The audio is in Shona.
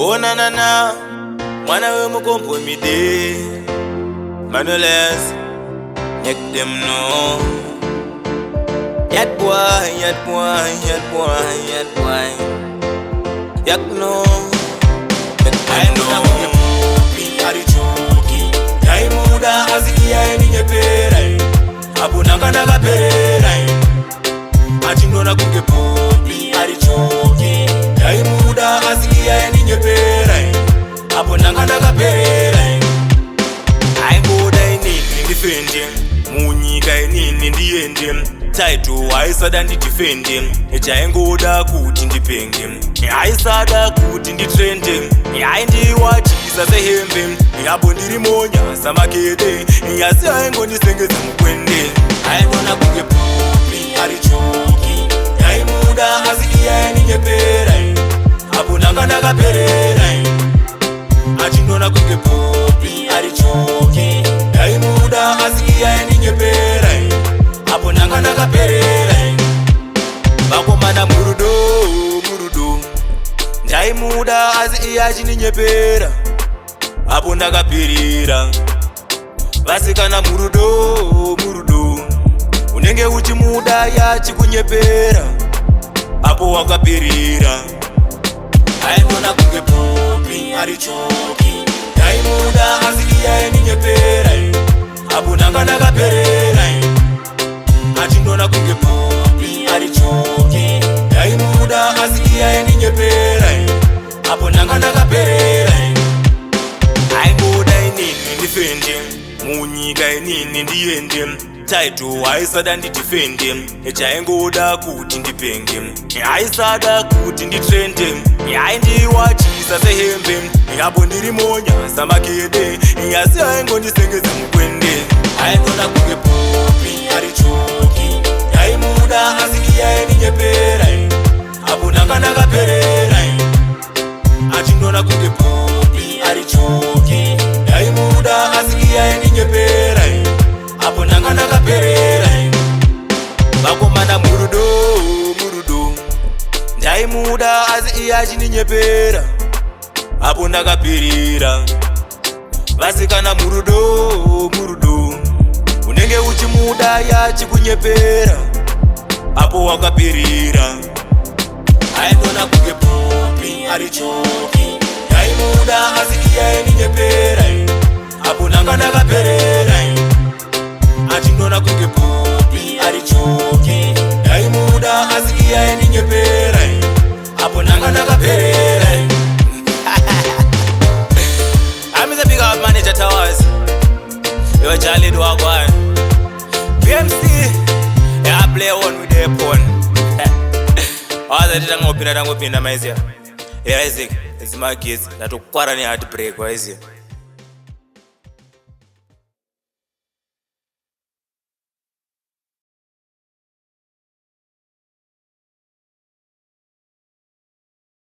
Oh na na na, mwana we mukompo mide. Manuel's, make them know. Yet boy, yet boy, yet boy, yet boy. Yet no. I know. Be ari choki. Yai muda azikia eni nyepera. Abunanga naga pera. Achindona kuke popi ari choki. Yai muda azikia eni nyepera. Abunanga naga pera. I go dai ni defending. Munyika inini ndiende. Title aisada ndidefende. Echaengoda kuti ndipenge. Aisada kuti nditrende. Aindiwachisa sehembe. Yabo ndirimonja samakede. Yasi aingondisengeza mukwende. Aingona kuke popi ari choki. Yaimuda azikia eni nyepera. Abunanga naga perera. Achindona kuke popi ari choki. Yaimuda azikia eni nyepera. Abunanga naga perera. Bakomana murudo, murudo. Yaimuda azikia eni nyepera. Abunanga perera. Vasikana murudo, murudo. Unenge uchimuda yachikunyepera. Apo wakapirira. Aingona kuke popi ari choki. Yaimuda azikia eni nyepera. Abunanga naga perera. Achindona kuke popi ari choki. Yaimuda azikia eni nyepera. Abunanga naga perera. Aingoda inini ndifende. Munyika inini ndiende. Title aisada ndidefende. Echaengoda kuti ndipenge. Aisada kuti nditrende. Aindiwachisa sehembe. Yabo ndirimonja samakede. Yasi aingondisengeza mukwende. Aingona kuke popi ari choki. Yaimuda azikia eni nyepera. Abunanga naga perera. Achindona kuke popi ari choki. Yaimuda azikia eni nyepera. Abunanga naga perera. Bakomana murudo, murudo. Yaimuda azikia eni nyepera. Abunanga perera. Vasikana murudo, murudo. Unenge uchimuda yachikunyepera. Apo wakapirira. Aingona kuke popi ari choki. Yaimuda azikia eni nyepera. Abunanga naga perera. Achindona kuke popi ari choki. Yaimuda azikia eni nyepera. Abunanga naga perera. I'm the big up manager Towers. Yo Charlie do one. PMC. Yeah, I play one with the phone. All the time I'm open, maizia. Yeah, Isaac. It's my kids. That to quarantine heartbreak, why is it?